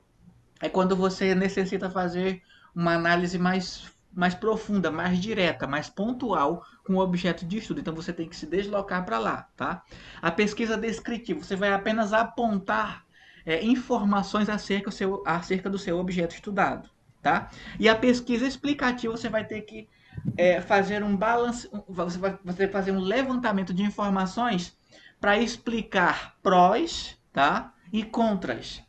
[SPEAKER 1] é quando você necessita fazer uma análise mais profunda, mais direta, mais pontual com o objeto de estudo. Então você tem que se deslocar para lá, tá? A pesquisa descritiva, você vai apenas apontar informações acerca do seu objeto estudado, tá? E a pesquisa explicativa, você vai ter que fazer um balance, você vai fazer um levantamento de informações para explicar prós, tá? E contras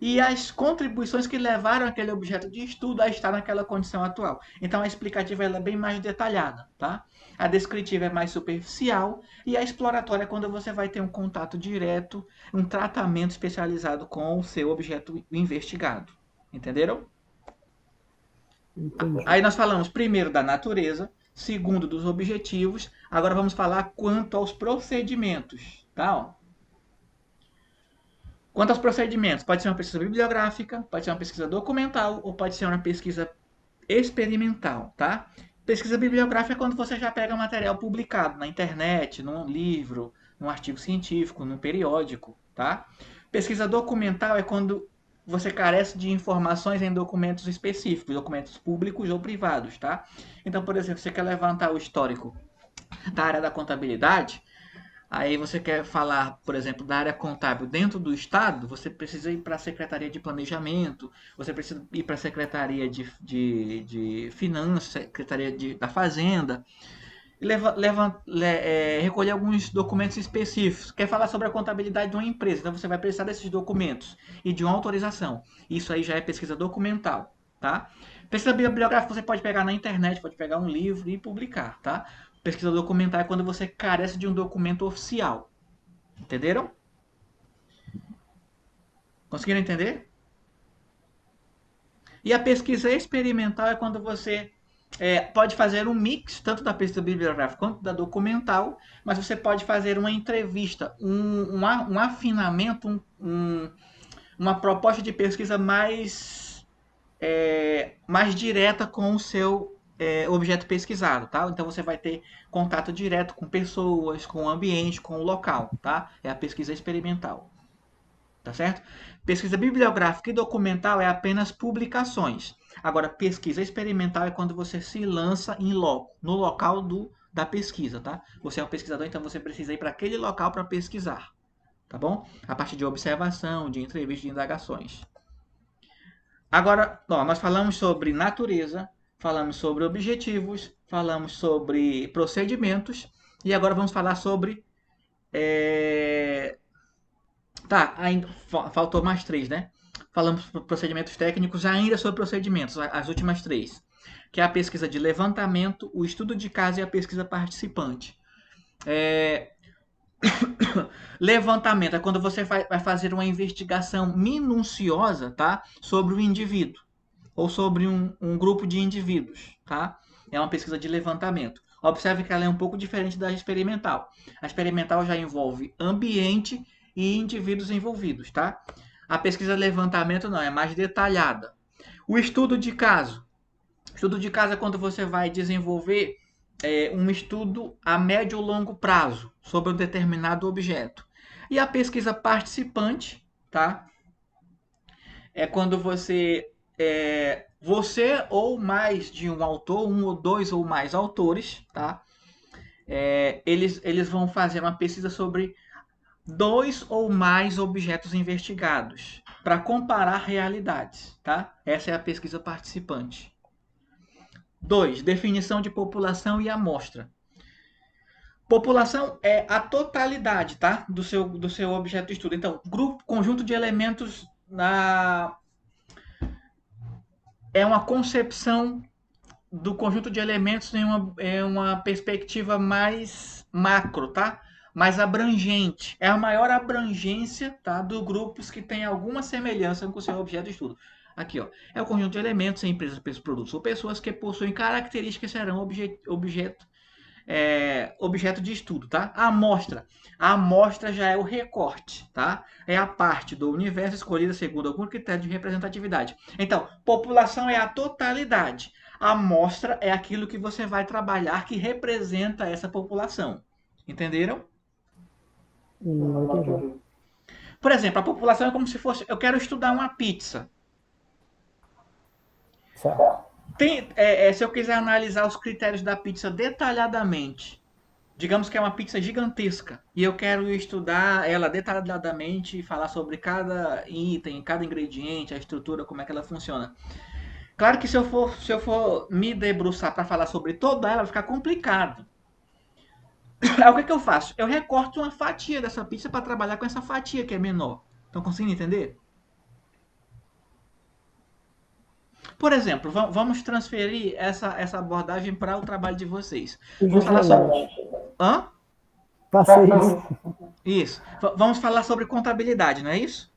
[SPEAKER 1] e as contribuições que levaram aquele objeto de estudo a estar naquela condição atual. Então a explicativa ela é bem mais detalhada, tá? A descritiva é mais superficial e a exploratória é quando você vai ter um contato direto, um tratamento especializado com o seu objeto investigado. Entenderam?
[SPEAKER 2] Entendi.
[SPEAKER 1] Aí nós falamos primeiro da natureza, segundo dos objetivos, agora vamos falar quanto aos procedimentos, tá? Ó. Quanto aos procedimentos, pode ser uma pesquisa bibliográfica, pode ser uma pesquisa documental ou pode ser uma pesquisa experimental, tá? Pesquisa bibliográfica é quando você já pega material publicado na internet, num livro, num artigo científico, num periódico, tá? Pesquisa documental é quando você carece de informações em documentos específicos, documentos públicos ou privados, tá? Então, por exemplo, você quer levantar o histórico da área da contabilidade, aí você quer falar, por exemplo, da área contábil dentro do Estado, você precisa ir para a Secretaria de Planejamento, você precisa ir para a Secretaria de Finanças, Secretaria da Fazenda, e recolher alguns documentos específicos. Quer falar sobre a contabilidade de uma empresa, então você vai precisar desses documentos e de uma autorização. Isso aí já é pesquisa documental, tá? Pesquisa bibliográfica você pode pegar na internet, pode pegar um livro e publicar, tá? Pesquisa documental é quando você carece de um documento oficial. Entenderam? Conseguiram entender? E a pesquisa experimental é quando você pode fazer um mix, tanto da pesquisa bibliográfica quanto da documental, mas você pode fazer uma entrevista, um afinamento, uma proposta de pesquisa mais direta com o seu objeto pesquisado, tá? Então você vai ter contato direto com pessoas, com o ambiente, com o local, tá? É a pesquisa experimental, tá certo? Pesquisa bibliográfica e documental é apenas publicações. Agora, pesquisa experimental é quando você se lança em loco, no local da pesquisa, tá? Você é um pesquisador, então você precisa ir para aquele local para pesquisar, tá bom? A partir de observação, de entrevista, de indagações. Agora, ó, nós falamos sobre natureza, falamos sobre objetivos, falamos sobre procedimentos e agora vamos falar sobre... Tá, ainda faltou mais 3, né? Falamos sobre procedimentos técnicos, ainda sobre procedimentos, as últimas 3, que é a pesquisa de levantamento, o estudo de caso e a pesquisa participante. Levantamento é quando você vai fazer uma investigação minuciosa, tá? Sobre o indivíduo ou sobre um grupo de indivíduos, tá? É uma pesquisa de levantamento. Observe que ela é um pouco diferente da experimental. A experimental já envolve ambiente e indivíduos envolvidos, tá? A pesquisa de levantamento não, é mais detalhada. O estudo de caso. Estudo de caso é quando você vai desenvolver um estudo a médio ou longo prazo sobre um determinado objeto. E a pesquisa participante, tá? É quando você ou mais de um autor, um ou dois ou mais autores, tá? Eles vão fazer uma pesquisa sobre 2 ou mais objetos investigados para comparar realidades, tá? Essa é a pesquisa participante. 2. Definição de população e amostra. População é a totalidade, tá? do seu objeto de estudo. Então, grupo, conjunto de elementos é uma concepção do conjunto de elementos em uma perspectiva mais macro, tá? Mais abrangente. É a maior abrangência, tá? Dos grupos que tem alguma semelhança com o seu objeto de estudo. Aqui, ó. É o conjunto de elementos em empresas, produtos ou pessoas que possuem características que serão objeto de estudo, tá? A amostra já é o recorte, tá? É a parte do universo escolhida segundo algum critério de representatividade. Então, população é a totalidade. A amostra é aquilo que você vai trabalhar que representa essa população. Entenderam?
[SPEAKER 2] Não entendi.
[SPEAKER 1] Por exemplo, a população é como se fosse... Eu quero estudar uma pizza.
[SPEAKER 2] Certo.
[SPEAKER 1] Se eu quiser analisar os critérios da pizza detalhadamente, digamos que é uma pizza gigantesca, e eu quero estudar ela detalhadamente e falar sobre cada item, cada ingrediente, a estrutura, como é que ela funciona. Claro que se eu for me debruçar para falar sobre toda ela, vai ficar complicado. Aí o que eu faço? Eu recorto uma fatia dessa pizza para trabalhar com essa fatia que é menor. Estão conseguindo entender? Por exemplo, vamos transferir essa abordagem para o trabalho de vocês. Vamos falar sobre... Hã?
[SPEAKER 2] Faça isso.
[SPEAKER 1] Isso. Vamos falar sobre contabilidade, não é isso?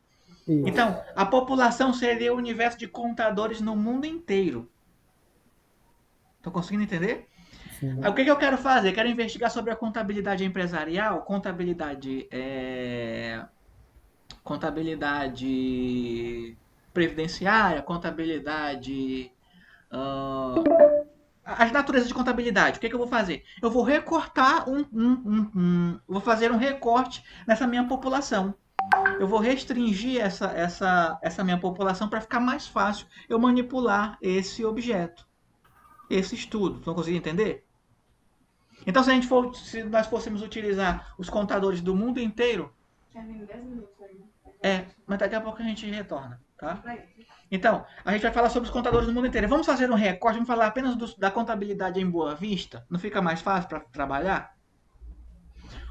[SPEAKER 2] Isso.
[SPEAKER 1] Então, a população seria o universo de contadores no mundo inteiro. Estão conseguindo entender?
[SPEAKER 2] Sim.
[SPEAKER 1] Aí, o que eu quero fazer? Eu quero investigar sobre a contabilidade empresarial, contabilidade previdenciária, contabilidade... as naturezas de contabilidade. O que eu vou fazer? Eu vou recortar vou fazer um recorte nessa minha população. Eu vou restringir essa minha população para ficar mais fácil eu manipular esse objeto, esse estudo. Estão conseguindo entender? Então, se nós fôssemos utilizar os contadores do mundo inteiro... mas daqui a pouco a gente retorna, tá? Então, a gente vai falar sobre os contadores do mundo inteiro. Vamos fazer um recorte, vamos falar apenas da contabilidade em Boa Vista? Não fica mais fácil para trabalhar?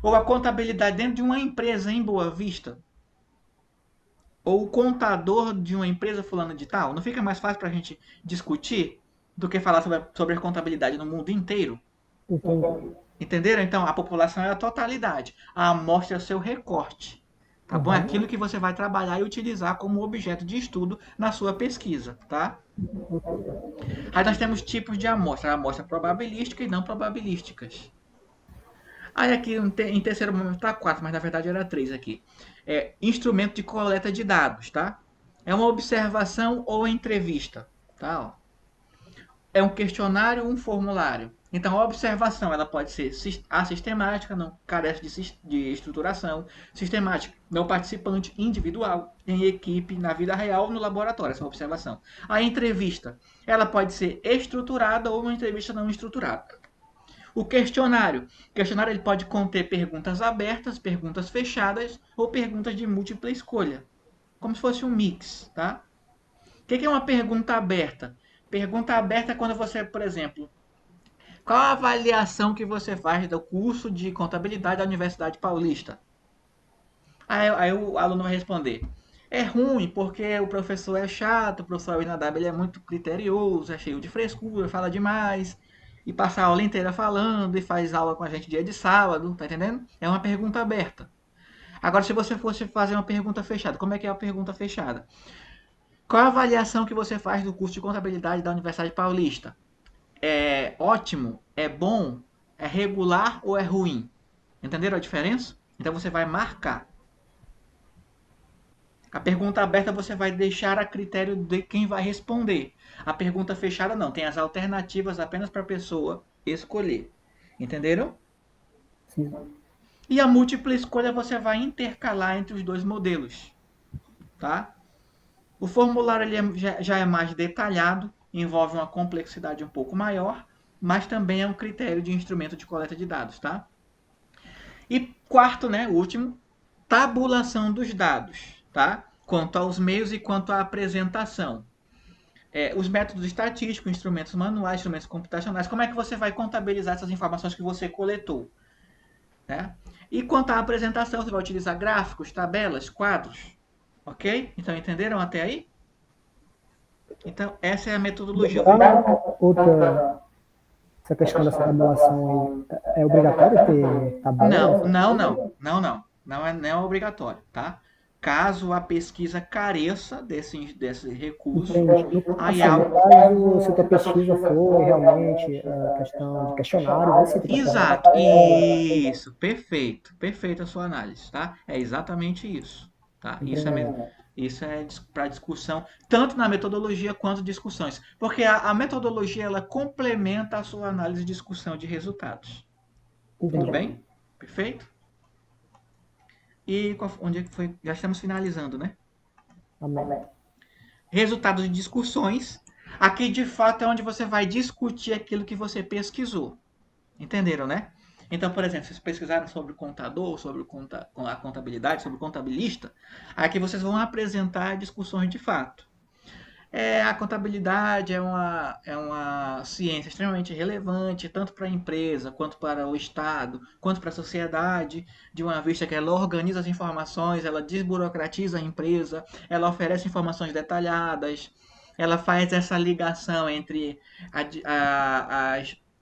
[SPEAKER 1] Ou a contabilidade dentro de uma empresa em Boa Vista? Ou o contador de uma empresa fulana de tal? Não fica mais fácil para a gente discutir do que falar sobre a contabilidade no mundo inteiro?
[SPEAKER 2] Entendi.
[SPEAKER 1] Entenderam? Então, a população é a totalidade. A amostra é o seu recorte. Tá bom? É aquilo que você vai trabalhar e utilizar como objeto de estudo na sua pesquisa, tá? Aí nós temos tipos de amostra. Amostra probabilística e não probabilísticas. Aí aqui em terceiro momento está 4, mas na verdade era 3 aqui. Instrumento de coleta de dados, tá? É uma observação ou entrevista, tá? É um questionário ou um formulário. Então, a observação ela pode ser assistemática, não carece de estruturação, sistemática, não participante, individual, em equipe, na vida real, no laboratório, essa é uma observação. A entrevista, ela pode ser estruturada ou uma entrevista não estruturada. O questionário. O questionário ele pode conter perguntas abertas, perguntas fechadas ou perguntas de múltipla escolha. Como se fosse um mix, tá? O que é uma pergunta aberta? Pergunta aberta é quando você, por exemplo, qual a avaliação que você faz do curso de contabilidade da Universidade Paulista? Aí o aluno vai responder: é ruim porque o professor é chato, o professor Abinadab ele é muito criterioso, é cheio de frescura, fala demais, e passa a aula inteira falando, e faz aula com a gente dia de sábado, tá entendendo? É uma pergunta aberta. Agora, se você fosse fazer uma pergunta fechada, como é que é a pergunta fechada? Qual a avaliação que você faz do curso de contabilidade da Universidade Paulista? É ótimo? É bom? É regular ou é ruim? Entenderam a diferença? Então você vai marcar. A pergunta aberta você vai deixar a critério de quem vai responder. A pergunta fechada não, tem as alternativas apenas para a pessoa escolher. Entenderam?
[SPEAKER 2] Sim.
[SPEAKER 1] E a múltipla escolha você vai intercalar entre os dois modelos, tá? O formulário ele já é mais detalhado, envolve uma complexidade um pouco maior, mas também é um critério de instrumento de coleta de dados, tá? E quarto, né, último, tabulação dos dados, tá? Quanto aos meios e quanto à apresentação. Os métodos estatísticos, instrumentos manuais, instrumentos computacionais, como é que você vai contabilizar essas informações que você coletou, né? E quanto à apresentação, você vai utilizar gráficos, tabelas, quadros, ok? Então entenderam até aí? Então essa é a metodologia.
[SPEAKER 2] Outra, essa questão dessa tabulação aí, é obrigatório ter tabela?
[SPEAKER 1] Não é obrigatório, tá? Caso a pesquisa careça desse recurso,
[SPEAKER 2] Entendi.
[SPEAKER 1] aí
[SPEAKER 2] Assim,
[SPEAKER 1] há
[SPEAKER 2] no caso, se a tua pesquisa for realmente a questão de questionário, aí sim tu precisa da
[SPEAKER 1] Exato,
[SPEAKER 2] tabela.
[SPEAKER 1] isso, perfeito a sua análise, tá? É exatamente isso, tá?
[SPEAKER 2] Entendi.
[SPEAKER 1] Isso é para discussão, tanto na metodologia quanto discussões, porque a metodologia ela complementa a sua análise e discussão de resultados. Tudo
[SPEAKER 2] Entendi.
[SPEAKER 1] bem? Perfeito? E onde é que foi? Já estamos finalizando, né?
[SPEAKER 2] Amém.
[SPEAKER 1] Resultados de discussões. Aqui de fato é onde você vai discutir aquilo que você pesquisou. Entenderam, né? Então, por exemplo, vocês pesquisaram sobre o contador, sobre a contabilidade, sobre o contabilista, aqui vocês vão apresentar discussões de fato. A contabilidade é uma ciência extremamente relevante, tanto para a empresa, quanto para o Estado, quanto para a sociedade, de uma vista que ela organiza as informações, ela desburocratiza a empresa, ela oferece informações detalhadas, ela faz essa ligação entre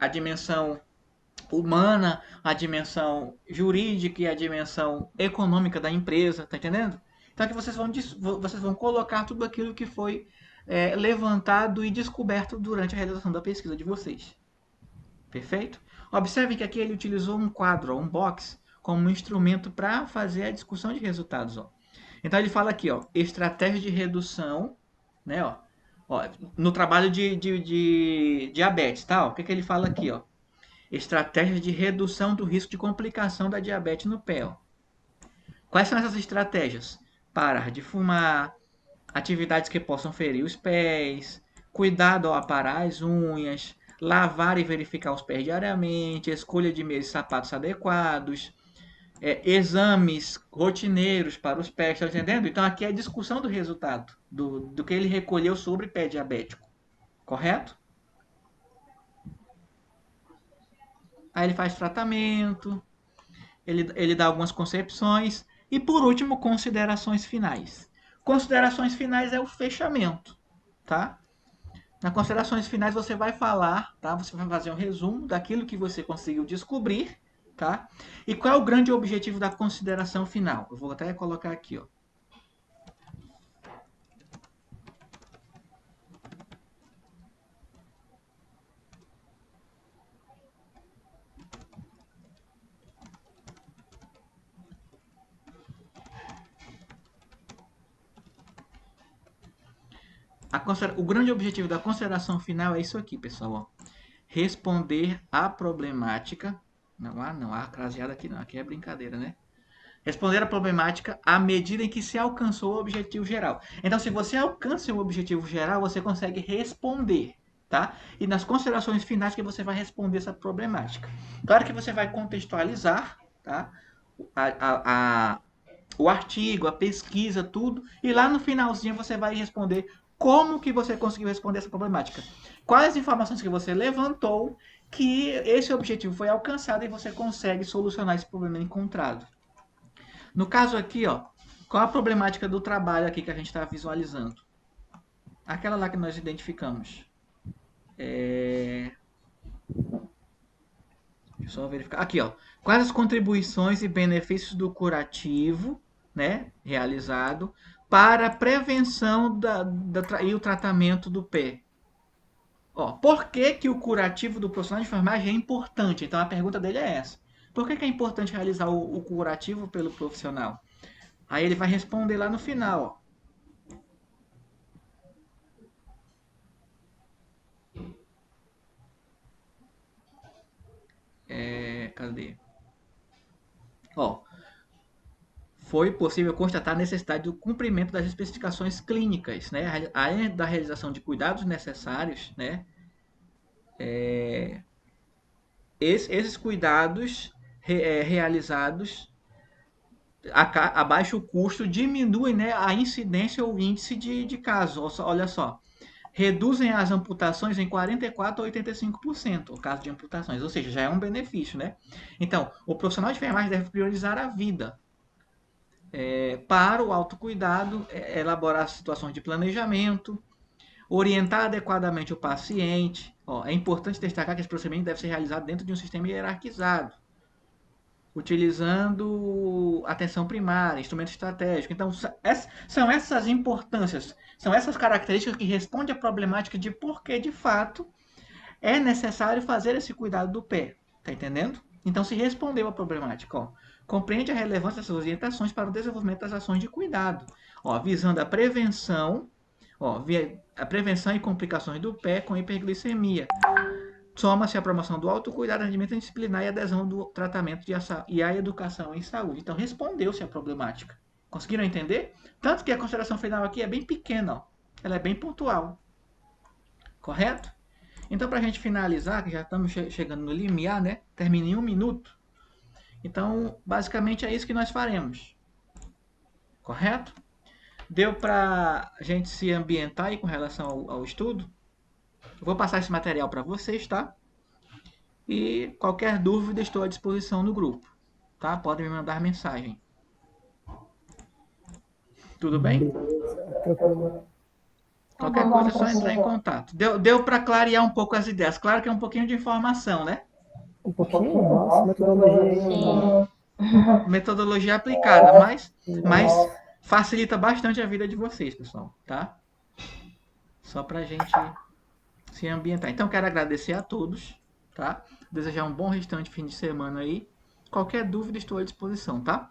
[SPEAKER 1] a dimensão humana, a dimensão jurídica e a dimensão econômica da empresa, tá entendendo? Então aqui vocês vão colocar tudo aquilo que foi levantado e descoberto durante a realização da pesquisa de vocês. Perfeito? Observem que aqui ele utilizou um quadro, um box, como um instrumento para fazer a discussão de resultados. Ó. Então ele fala aqui, ó, estratégia de redução, né, ó, no trabalho de diabetes, tá? Ó, o que ele fala aqui, ó? Estratégias de redução do risco de complicação da diabetes no pé. Ó. Quais são essas estratégias? Parar de fumar, atividades que possam ferir os pés, cuidado ao aparar as unhas, lavar e verificar os pés diariamente, escolha de meios e sapatos adequados, exames rotineiros para os pés, tá entendendo? Então aqui é a discussão do resultado, do que ele recolheu sobre pé diabético, correto? Aí ele faz tratamento, ele dá algumas concepções e, por último, considerações finais. Considerações finais é o fechamento, tá? Nas considerações finais você vai falar, tá? Você vai fazer um resumo daquilo que você conseguiu descobrir, tá? E qual é o grande objetivo da consideração final? Eu vou até colocar aqui, ó. O grande objetivo da consideração final é isso aqui, pessoal. Ó. Responder à problemática. Não há craseada aqui não. Aqui é brincadeira, né? Responder a problemática à medida em que se alcançou o objetivo geral. Então, se você alcança o objetivo geral, você consegue responder, tá? E nas considerações finais que você vai responder essa problemática. Claro que você vai contextualizar, tá? A, o artigo, a pesquisa, tudo, e lá no finalzinho você vai responder como que você conseguiu responder essa problemática. Quais as informações que você levantou que esse objetivo foi alcançado e você consegue solucionar esse problema encontrado. No caso aqui, ó, qual a problemática do trabalho aqui que a gente está visualizando? Aquela lá que nós identificamos. Deixa eu só verificar. Aqui, ó. Quais as contribuições e benefícios do curativo, né, realizado para a prevenção e o tratamento do pé? Ó, por que, que o curativo do profissional de enfermagem é importante? Então a pergunta dele é essa. Por que, que é importante realizar o curativo pelo profissional? Aí ele vai responder lá no final. Ó. Cadê? Ó, foi possível constatar a necessidade do cumprimento das especificações clínicas, né? Além da realização de cuidados necessários, né? Esses cuidados realizados a baixo custo diminuem, né, a incidência ou índice de casos. Olha só, reduzem as amputações em 44% a 85%, o caso de amputações, ou seja, já é um benefício, né? Então, o profissional de enfermagem deve priorizar a vida. Para o autocuidado, elaborar situações de planejamento, orientar adequadamente o paciente. Ó, é importante destacar que esse procedimento deve ser realizado dentro de um sistema hierarquizado, utilizando atenção primária, instrumento estratégico. Então, são essas importâncias, são essas características que respondem à problemática de por que, de fato, é necessário fazer esse cuidado do pé. Tá entendendo? Então, se respondeu à problemática. Ó, compreende a relevância dessas orientações para o desenvolvimento das ações de cuidado, ó, visando a prevenção, a prevenção e complicações do pé com hiperglicemia. Soma-se a promoção do autocuidado, rendimento disciplinar e adesão do tratamento e a educação em saúde. Então, respondeu-se a problemática. Conseguiram entender? Tanto que a consideração final aqui é bem pequena, ó. Ela é bem pontual. Correto? Então, para a gente finalizar, que já estamos chegando no limiar, né? Termina em 1 minuto. Então, basicamente é isso que nós faremos. Correto? Deu para a gente se ambientar aí com relação ao estudo? Eu vou passar esse material para vocês, tá? E qualquer dúvida estou à disposição no grupo, tá? Podem me mandar mensagem. Tudo bem?
[SPEAKER 2] Tranquilo.
[SPEAKER 1] Qualquer coisa é só entrar em contato. Deu para clarear um pouco as ideias. Claro que é um pouquinho de informação, né?
[SPEAKER 2] Um pouquinho? Nossa, metodologia aí.
[SPEAKER 3] Sim.
[SPEAKER 1] Metodologia aplicada, mas facilita bastante a vida de vocês, pessoal, tá? Só pra gente se ambientar. Então, quero agradecer a todos, tá? Desejar um bom restante fim de semana aí. Qualquer dúvida, estou à disposição, tá?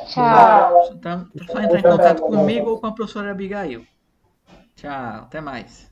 [SPEAKER 3] Tchau.
[SPEAKER 1] Então, só entrar em contato comigo ou com a professora Abigail. Tchau, até mais.